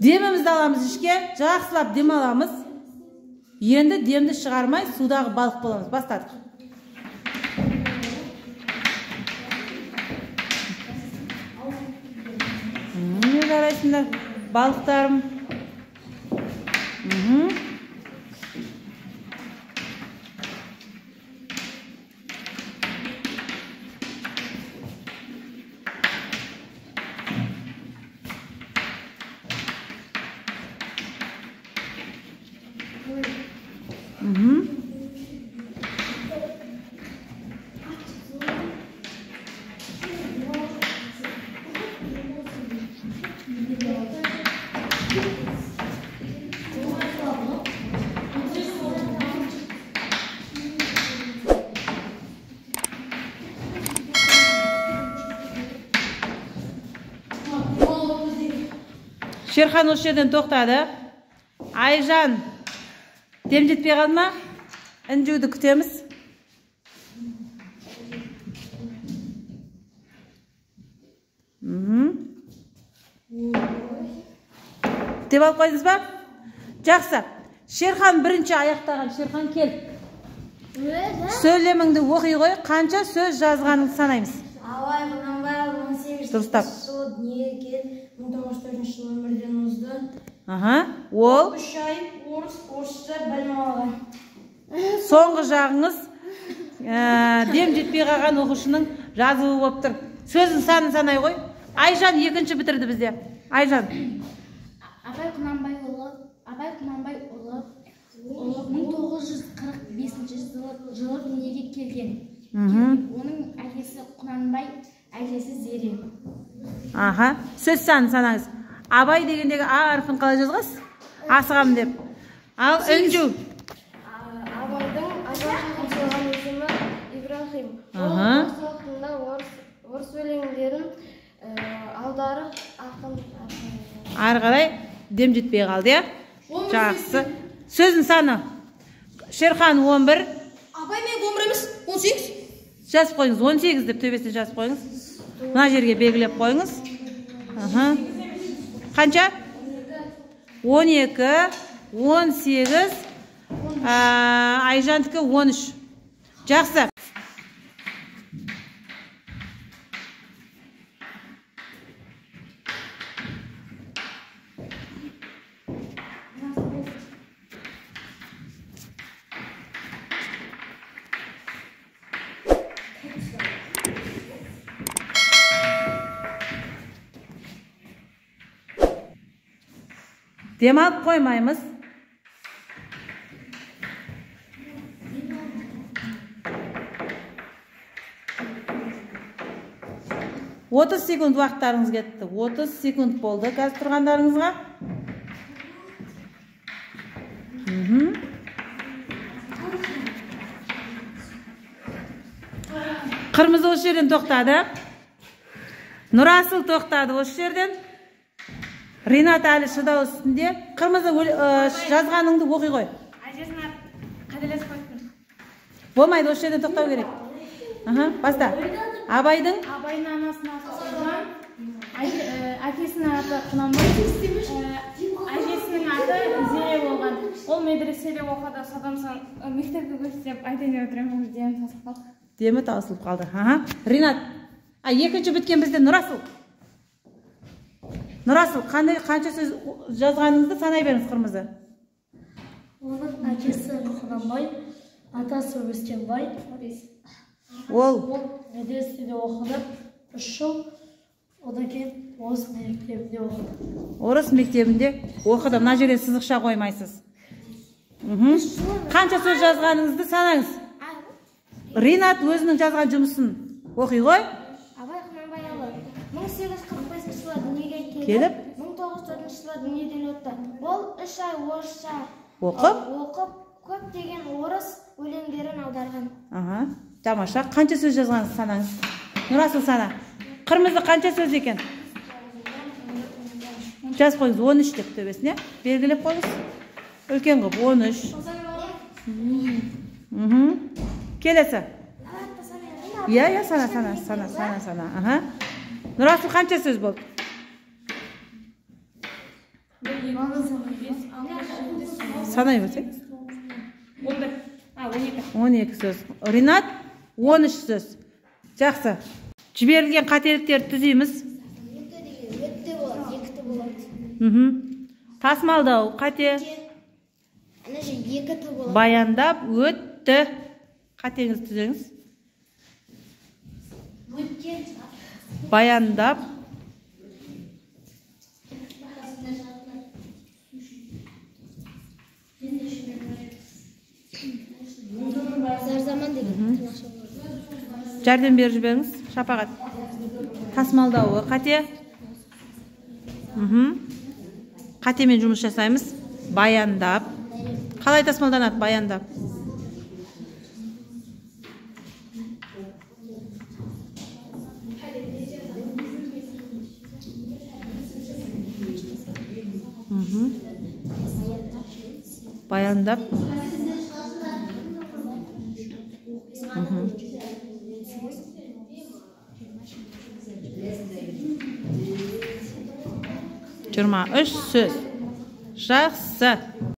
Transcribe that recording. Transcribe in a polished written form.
Демімізді аламыз ішке, жақсылап дем аламыз. Енді демді шығармай, судағы балық боламыз. Бастадық. Не жарайсыңдар, балықтарым. Шерхан осы жерден тоқтады. Айжан, дем жетпей қалды ма? Інжуді күтеміз. Деп алып қойдыңыз ба? Жақсы. Шерхан бірінші аяқтаған. Шерхан кел. Сөйлеміңді оқи қой. Қанша сөз жазғаныңды санаймыз? Абай Құнанбайұлы 18 жылы дүниеге келіп, 1904 жылы өмірден озды. Ол 3 ай орысша білім алған. Соңғы жағыңыз дем жетпей қалған оқушының жазуы болып тұр. Сөздің санын санай қой. Айжан екінші бітірді бізде. Айжан. Абай Құнанбайұлы 1945 жылы дүниеге келген. Оның әкесі Құнанбай, әжесі Зере. Сөз санын санаңыз. Абай дегендегі А әріпін қалай жазғыз? Асығам деп. Ал Үнжу. Абайдың аталған есімі Ибрахим. Ол осы уақытында орыс өлеңдерін аударып ақын. Ары қарай дем жетпей қалды, я? Жақсы. Сөздің саны. Шерхан 11. Абай мен 11 емес, 18. Жазып қойыңыз, 18 деп төбесіне жазып қойыңыз. Мына жерге белгілеп қойыңыз. Қанша? 12, 18, Айжандікі 13. Жақсы. Дем алып қоймаймыз. Отыз секунд уақыттарыңыз кетті. 30 секунд болды қазір тұрғандарыңызға. Қырмызы осы жерден тоқтады. Нұрасыл тоқтады осы жерден. Ринат әлі шыдау үстінде. Қырмызы жазғаныңды оқи қой. Әжесін қателесіп қойыппын. Болмайды, осы жерден тоқтау керек. Баста. Абайдың анасының аты Созған, әкесінің аты Құнанбай, әжесінің аты Зере болған. Ол медреседе оқыды, содан соң мектепке көшті деп айтайын деп отырмын, демі таусылып қалды. Демі таусылып қалды. Ринат. Екінші біткен бізде Нұрасыл. Нұрасыл, қанша сөз жазғаныңызды санай беріңіз қырмызы. Оның әкесі Құнанбай, атасы Өскенбай. Ол медреседе оқыды, 3 жыл. Одан кейін орыс мектебінде оқыды. Орыс мектебінде оқыды. Мына жерден сызықша қоймайсыз. Қанша сөз жазғаныңызды санаңыз. Ринат өзінің жазған жұмысын оқи ғой. Абай Құнанбайұлы 1845 жылы дүниеге келіп, 1904 жылы дүниеден өтті. Ол 3 ай орысша оқып, көптеген орыс өлеңдерін аударған. Тамаша. Қанша сөз жазғаныңызды санаңыз. Нұрасыл сана. Қырмызы қанша сөз екен? Жаз қойыңыз, 13 деп төбесіне. Белгілеп қойыңыз. Үлкен қып, 13. Келесі. Иә, сана. Нұрасыл қанша сөз болды? Санай берсек. 11. 12. 12 сөз. Ринат 13 сөз. Жақсы. Жіберілген қателіктерді түзейміз. Өтті болады, екіті болады. Тасымалдау қате. Ана же екіті болады. Баяндап өтті. Қатеңіз түзеңіз. Баяндап Зарзаман деген. жәрдем беріп жіберіңіз. Шапағат. Тасымалдауы қате. Қатемен жұмыс жасаймыз. Баяндап. Қалай тасымалданады? Баяндап. Баяндап. Жиырма үш сөз. Жақсы.